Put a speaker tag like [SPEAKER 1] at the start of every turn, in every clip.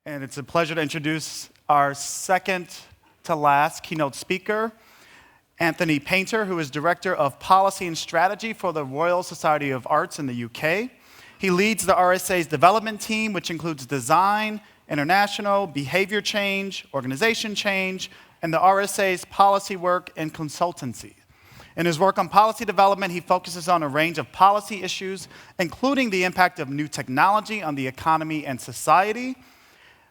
[SPEAKER 1] And it's a pleasure to introduce our second to last keynote speaker, Anthony Painter, who is Director of Policy and Strategy for the Royal Society of Arts in the UK. He leads the RSA's development team, which includes design, international, behavior change, organization change, and the RSA's policy work and consultancy. In his work on policy development, he focuses on a range of policy issues, including the impact of new technology on the economy and society,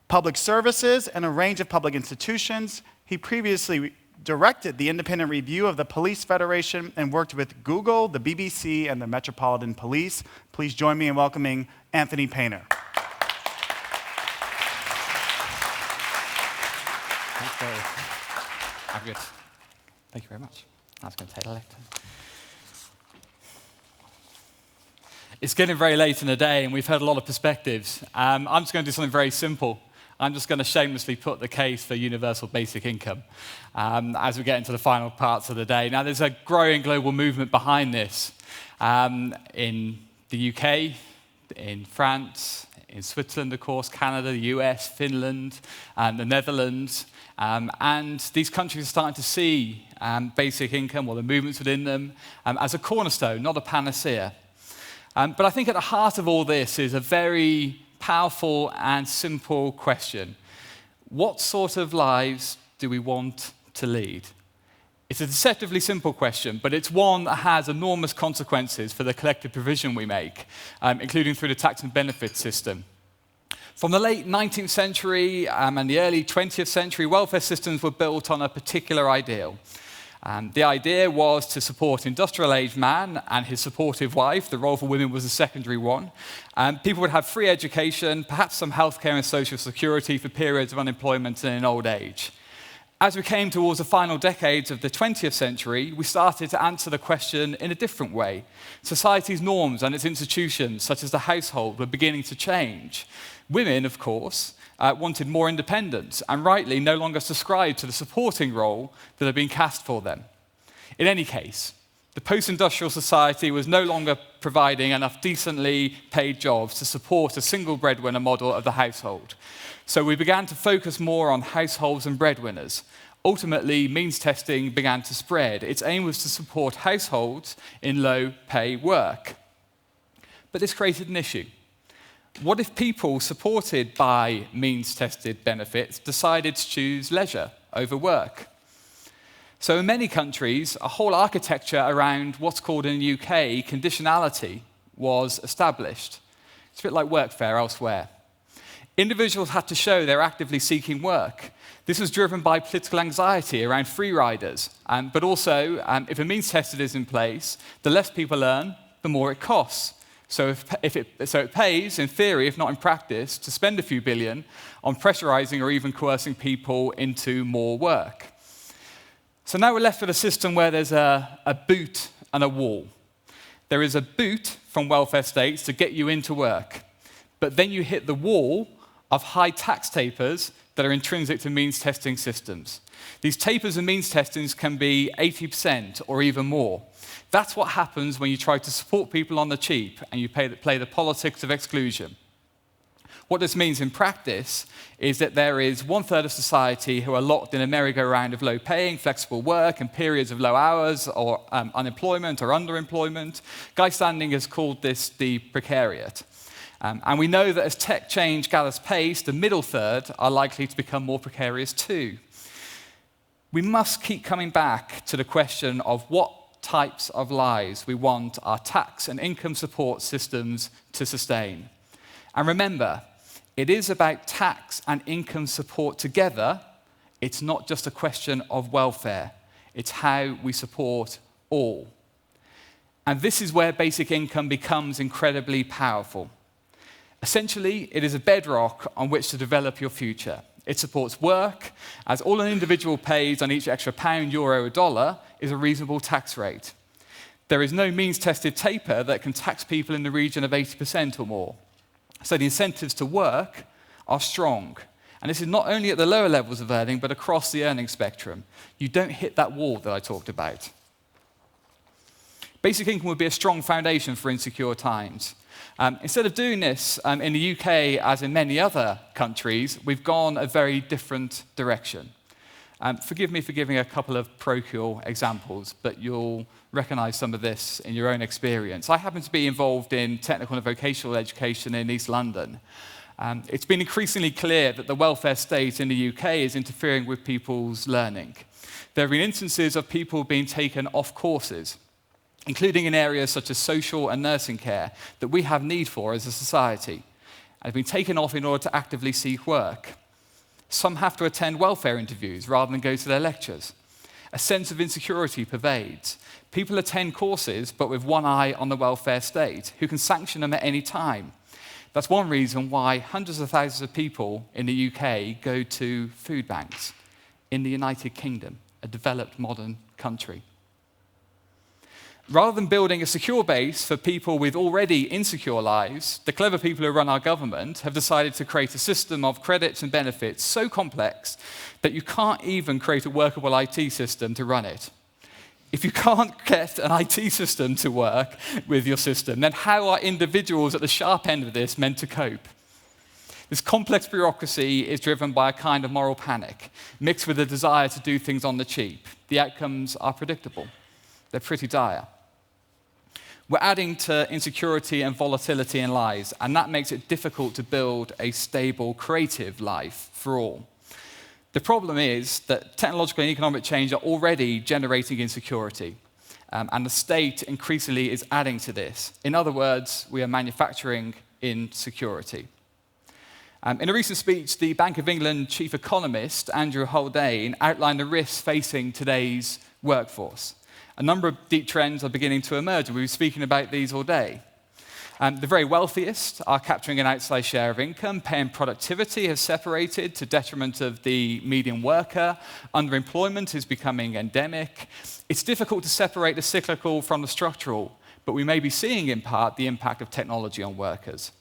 [SPEAKER 1] public services, and a range of public institutions. He previously directed the independent review of the Police Federation and worked with Google, the BBC, and the Metropolitan Police. Please join me in welcoming Anthony Painter.
[SPEAKER 2] I'm good. Thank you very much. I was going to take a left. It's getting very late in the day, and we've heard a lot of perspectives. I'm just going to do something very simple. I'm just going to shamelessly put the case for universal basic income as we get into the final parts of the day. Now, there's a growing global movement behind this in the UK, in France, in Switzerland, of course, Canada, the US, Finland, and the Netherlands. And these countries are starting to see basic income, or the movements within them, as a cornerstone, not a panacea. But I think at the heart of all this is a very powerful and simple question. What sort of lives do we want to lead? It's a deceptively simple question, but it's one that has enormous consequences for the collective provision we make, including through the tax and benefit system. From the late 19th century and the early 20th century, welfare systems were built on a particular ideal. The idea was to support industrial-aged man and his supportive wife. The role for women was a secondary one. People would have free education, perhaps some healthcare and social security for periods of unemployment and in old age. As we came towards the final decades of the 20th century, we started to answer the question in a different way. Society's norms and its institutions, such as the household, were beginning to change. Women, of course, wanted more independence and rightly no longer subscribed to the supporting role that had been cast for them. In any case, the post-industrial society was no longer providing enough decently paid jobs to support a single breadwinner model of the household. So we began to focus more on households and breadwinners. Ultimately, means testing began to spread. Its aim was to support households in low-pay work. But this created an issue. What if people supported by means-tested benefits decided to choose leisure over work? So in many countries, a whole architecture around what's called in the UK conditionality was established. It's a bit like workfare elsewhere. Individuals had to show they're actively seeking work. This was driven by political anxiety around free riders, but also, if a means tested is in place, the less people earn, the more it costs. So it pays, in theory, if not in practice, to spend a few billion on pressurizing or even coercing people into more work. So now we're left with a system where there's a boot and a wall. There is a boot from welfare states to get you into work, but then you hit the wall of high tax tapers that are intrinsic to means testing systems. These tapers and means testings can be 80% or even more. That's what happens when you try to support people on the cheap and you play the politics of exclusion. What this means in practice is that there is 1/3 of society who are locked in a merry-go-round of low-paying, flexible work and periods of low hours or unemployment or underemployment. Guy Standing has called this the precariat. And we know that as tech change gathers pace, the middle third are likely to become more precarious too. We must keep coming back to the question of what types of lives we want our tax and income support systems to sustain. And remember, it is about tax and income support together. It's not just a question of welfare. It's how we support all. And this is where basic income becomes incredibly powerful. Essentially, it is a bedrock on which to develop your future. It supports work, as all an individual pays on each extra pound, euro, or dollar is a reasonable tax rate. There is no means-tested taper that can tax people in the region of 80% or more. So the incentives to work are strong. And this is not only at the lower levels of earning, but across the earning spectrum. You don't hit that wall that I talked about. Basic income would be a strong foundation for insecure times. Instead of doing this in the UK, as in many other countries, we've gone a very different direction. Forgive me for giving a couple of parochial examples, but you'll recognize some of this in your own experience. I happen to be involved in technical and vocational education in East London. It's been increasingly clear that the welfare state in the UK is interfering with people's learning. There have been instances of people being taken off courses, including in areas such as social and nursing care that we have need for as a society, and have been taken off in order to actively seek work. Some have to attend welfare interviews rather than go to their lectures. A sense of insecurity pervades. People attend courses, but with one eye on the welfare state, who can sanction them at any time. That's one reason why hundreds of thousands of people in the UK go to food banks in the United Kingdom, a developed modern country. Rather than building a secure base for people with already insecure lives, the clever people who run our government have decided to create a system of credits and benefits so complex that you can't even create a workable IT system to run it. If you can't get an IT system to work with your system, then how are individuals at the sharp end of this meant to cope? This complex bureaucracy is driven by a kind of moral panic, mixed with a desire to do things on the cheap. The outcomes are predictable. They're pretty dire. We're adding to insecurity and volatility in lives, and that makes it difficult to build a stable, creative life for all. The problem is that technological and economic change are already generating insecurity, and the state increasingly is adding to this. In other words, we are manufacturing insecurity. In a recent speech, the Bank of England chief economist, Andrew Haldane, outlined the risks facing today's workforce. A number of deep trends are beginning to emerge, and we've been speaking about these all day. The very wealthiest are capturing an outsized share of income. Pay and productivity has separated to detriment of the median worker. Underemployment is becoming endemic. It's difficult to separate the cyclical from the structural, but we may be seeing in part the impact of technology on workers.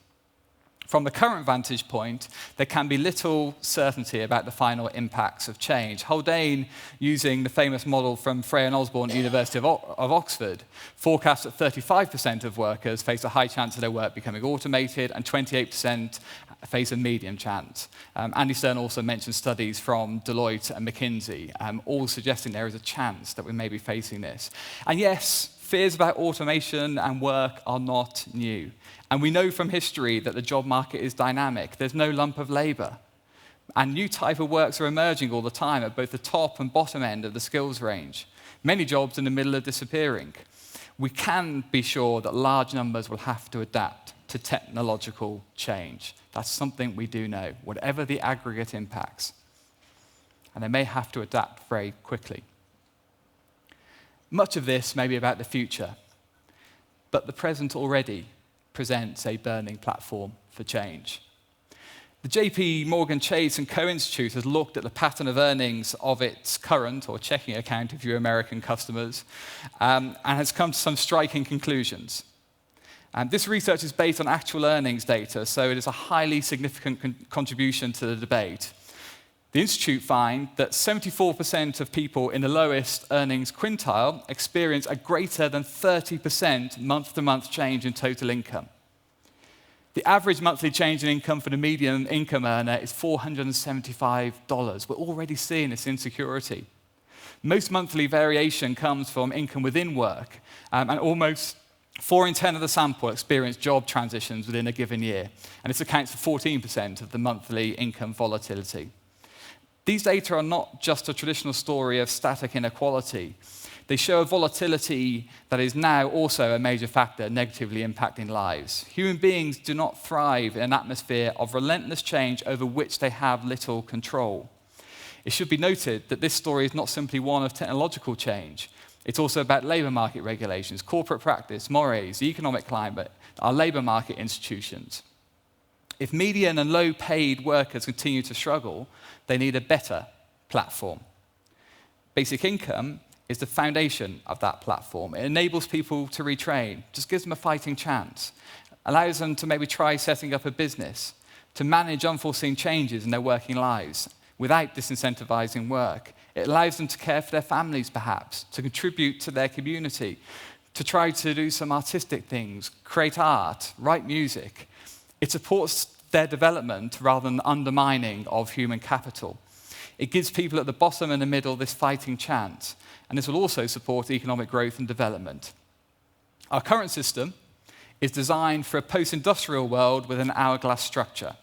[SPEAKER 2] From the current vantage point, there can be little certainty about the final impacts of change. Haldane, using the famous model from Frey and Osborne at the University of Oxford, forecasts that 35% of workers face a high chance of their work becoming automated, and 28% face a medium chance. Andy Stern also mentioned studies from Deloitte and McKinsey, all suggesting there is a chance that we may be facing this. And yes, fears about automation and work are not new. And we know from history that the job market is dynamic. There's no lump of labor. And new type of works are emerging all the time at both the top and bottom end of the skills range. Many jobs in the middle are disappearing. We can be sure that large numbers will have to adapt to technological change. That's something we do know, whatever the aggregate impacts. And they may have to adapt very quickly. Much of this may be about the future, but the present already presents a burning platform for change. The JP Morgan Chase and Co. Institute has looked at the pattern of earnings of its current, or checking account if you're American customers, and has come to some striking conclusions. This research is based on actual earnings data, so it is a highly significant contribution to the debate. The Institute find that 74% of people in the lowest earnings quintile experience a greater than 30% month-to-month change in total income. The average monthly change in income for the median income earner is $475. We're already seeing this insecurity. Most monthly variation comes from income within work, and almost 4 in 10 of the sample experience job transitions within a given year, and this accounts for 14% of the monthly income volatility. These data are not just a traditional story of static inequality. They show a volatility that is now also a major factor negatively impacting lives. Human beings do not thrive in an atmosphere of relentless change over which they have little control. It should be noted that this story is not simply one of technological change. It's also about labor market regulations, corporate practice, mores, the economic climate, our labor market institutions. If median and low-paid workers continue to struggle, they need a better platform. Basic income is the foundation of that platform. It enables people to retrain, just gives them a fighting chance, allows them to maybe try setting up a business, to manage unforeseen changes in their working lives without disincentivizing work. It allows them to care for their families, perhaps, to contribute to their community, to try to do some artistic things, create art, write music. It supports their development rather than undermining of human capital. It gives people at the bottom and the middle this fighting chance, and this will also support economic growth and development. Our current system is designed for a post-industrial world with an hourglass structure.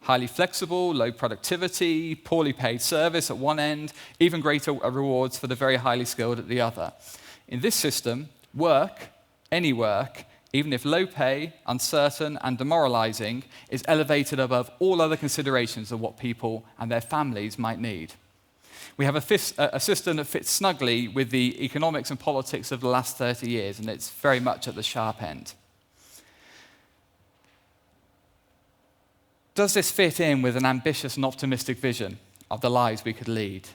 [SPEAKER 2] Highly flexible, low productivity, poorly paid service at one end, even greater rewards for the very highly skilled at the other. In this system, work, any work, even if low pay, uncertain, and demoralizing, is elevated above all other considerations of what people and their families might need. We have a system that fits snugly with the economics and politics of the last 30 years, and it's very much at the sharp end. Does this fit in with an ambitious and optimistic vision of the lives we could lead?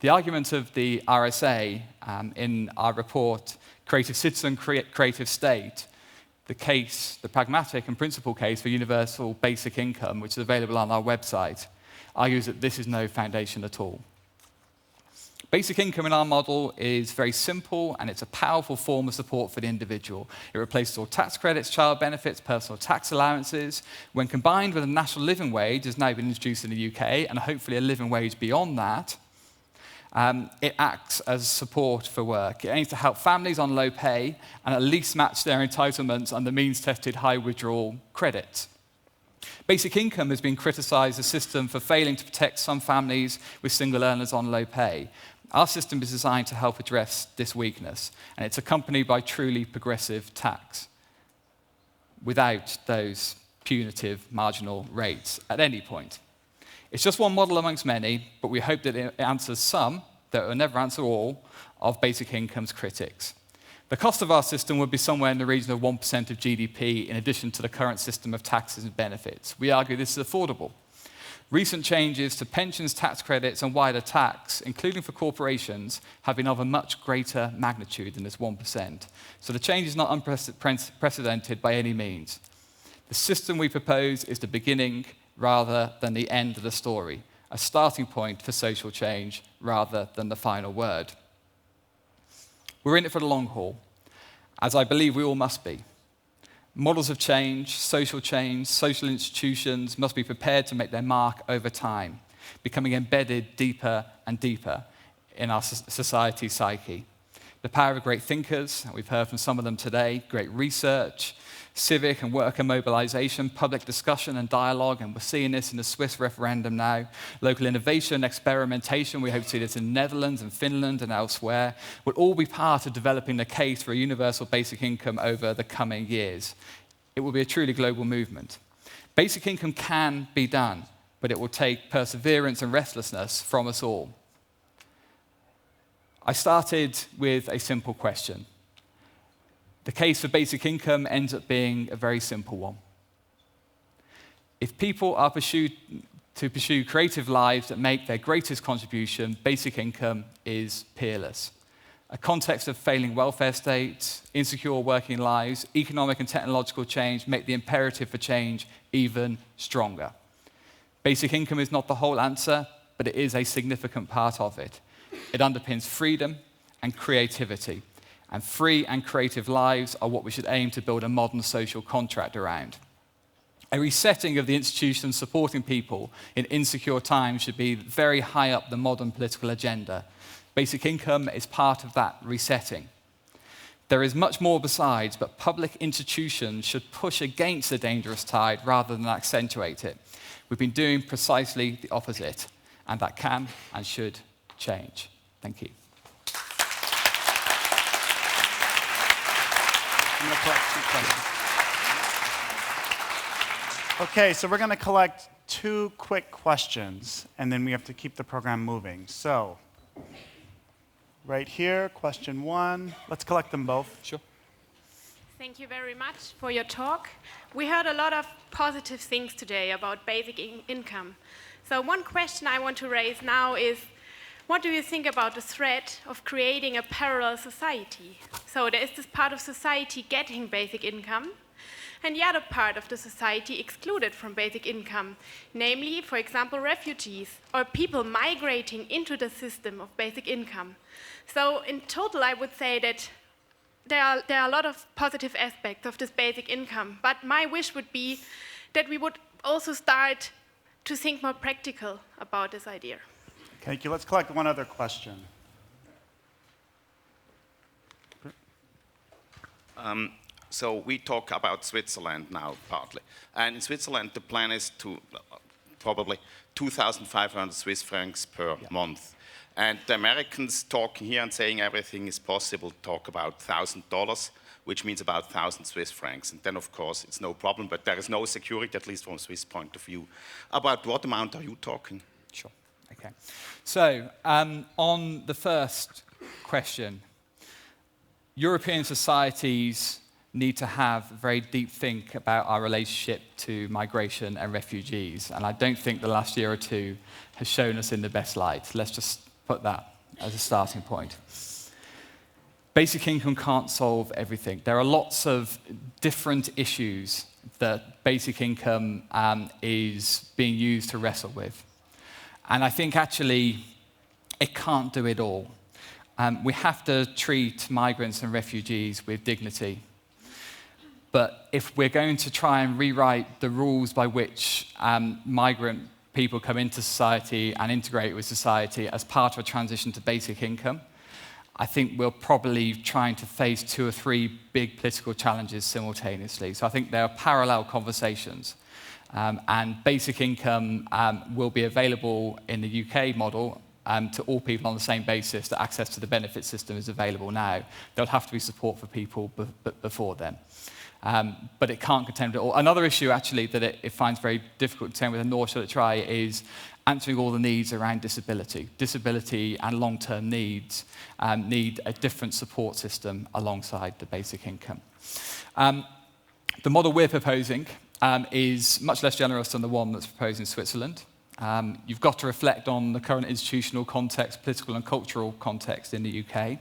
[SPEAKER 2] The argument of the RSA in our report, Creative Citizen, Creative State, the case, the pragmatic and principal case for universal basic income, which is available on our website, argues that this is no foundation at all. Basic income in our model is very simple, and it's a powerful form of support for the individual. It replaces all tax credits, child benefits, personal tax allowances. When combined with a national living wage, has now been introduced in the UK, and hopefully a living wage beyond that, it acts as support for work. It aims to help families on low pay and at least match their entitlements under means-tested high withdrawal credits. Basic income has been criticised as a system for failing to protect some families with single earners on low pay. Our system is designed to help address this weakness, and it's accompanied by truly progressive tax without those punitive marginal rates at any point. It's just one model amongst many, but we hope that it answers some, though it will never answer all, of basic income's critics. The cost of our system would be somewhere in the region of 1% of GDP, in addition to the current system of taxes and benefits. We argue this is affordable. Recent changes to pensions, tax credits, and wider tax, including for corporations, have been of a much greater magnitude than this 1%. So the change is not unprecedented by any means. The system we propose is the beginning rather than the end of the story, a starting point for social change rather than the final word. We're in it for the long haul, as I believe we all must be. Models of change, social institutions must be prepared to make their mark over time, becoming embedded deeper and deeper in our society's psyche. The power of great thinkers, and we've heard from some of them today, great research, civic and worker mobilization, public discussion and dialogue, and we're seeing this in the Swiss referendum now, local innovation, experimentation, we hope to see this in the Netherlands and Finland and elsewhere, will all be part of developing the case for a universal basic income over the coming years. It will be a truly global movement. Basic income can be done, but it will take perseverance and restlessness from us all. I started with a simple question. The case for basic income ends up being a very simple one. If people are to pursue creative lives that make their greatest contribution, basic income is peerless. A context of failing welfare states, insecure working lives, economic and technological change make the imperative for change even stronger. Basic income is not the whole answer, but it is a significant part of it. It underpins freedom and creativity. And free and creative lives are what we should aim to build a modern social contract around. A resetting of the institutions supporting people in insecure times should be very high up the modern political agenda. Basic income is part of that resetting. There is much more besides, but public institutions should push against the dangerous tide rather than accentuate it. We've been doing precisely the opposite, and that can and should change. Thank you.
[SPEAKER 1] I'm going to collect 2 questions. Okay, so we're going to collect 2 quick questions, and then we have to keep the program moving. So, right here, question 1. Let's collect them both.
[SPEAKER 2] Sure.
[SPEAKER 3] Thank you very much for your talk. We heard a lot of positive things today about basic income. So one question I want to raise now is, what do you think about the threat of creating a parallel society? So there is this part of society getting basic income, and the other part of the society excluded from basic income, namely, for example, refugees or people migrating into the system of basic income. So in total, I would say that there are a lot of positive aspects of this basic income, but my wish would be that we would also start to think more practical about this idea.
[SPEAKER 1] Thank you. Let's collect one other question.
[SPEAKER 4] So we talk about Switzerland now, partly. And in Switzerland, the plan is to probably 2,500 Swiss francs per month. And the Americans talking here and saying everything is possible, talk about $1,000, which means about 1,000 Swiss francs. And then, of course, it's no problem, but there is no security, at least from a Swiss point of view. About what amount are you talking?
[SPEAKER 2] Sure. Okay. So on the first question, European societies need to have a very deep think about our relationship to migration and refugees. And I don't think the last year or two has shown us in the best light. Let's just put that as a starting point. Basic income can't solve everything. There are lots of different issues that basic income is being used to wrestle with. And I think actually it can't do it all. We have to treat migrants and refugees with dignity. But if we're going to try and rewrite the rules by which migrant people come into society and integrate with society as part of a transition to basic income, I think we're probably trying to face 2 or 3 big political challenges simultaneously. So I think there are parallel conversations. And basic income will be available in the UK model to all people on the same basis that access to the benefit system is available now. There'll have to be support for people before then. But it can't contain it all. Another issue, actually, that it finds very difficult to contain with a nor shall it try is answering all the needs around disability. Disability and long-term needs need a different support system alongside the basic income. The model we're proposing is much less generous than the one that's proposed in Switzerland. You've got to reflect on the current institutional context, political and cultural context in the UK.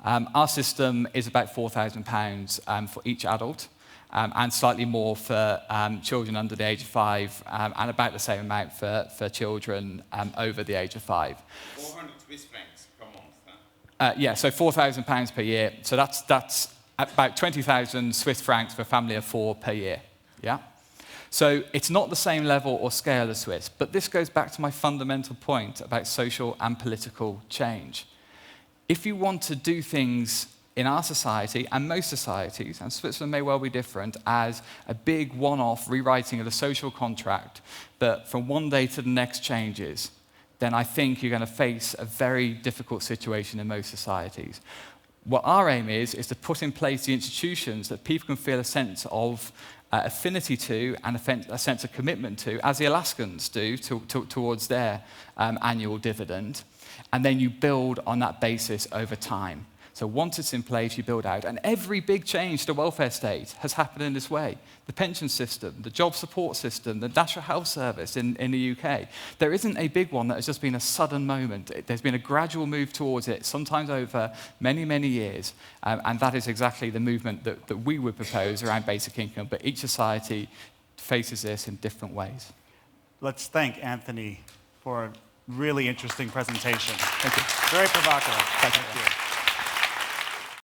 [SPEAKER 2] Our system is about £4,000 for each adult, and slightly more for children under the age of 5, and about the same amount for children over the age of 5.
[SPEAKER 4] 400 Swiss francs per month,
[SPEAKER 2] yeah, so £4,000 per year. So that's about 20,000 Swiss francs for a family of 4 per year. Yeah? So it's not the same level or scale as Swiss, but this goes back to my fundamental point about social and political change. If you want to do things in our society, and most societies, and Switzerland may well be different, as a big one-off rewriting of the social contract that from one day to the next changes, then I think you're going to face a very difficult situation in most societies. What our aim is to put in place the institutions that people can feel a sense of affinity to and a sense of commitment to, as the Alaskans do towards their annual dividend, and then you build on that basis over time. So once it's in place, you build out. And every big change to the welfare state has happened in this way. The pension system, the job support system, the National Health Service in the UK. There isn't a big one that has just been a sudden moment. There's been a gradual move towards it, sometimes over many, many years. And that is exactly the movement that we would propose around basic income. But each society faces this in different ways.
[SPEAKER 1] Let's thank Anthony for a really interesting presentation.
[SPEAKER 2] Thank you.
[SPEAKER 1] Very provocative.
[SPEAKER 2] Thank you.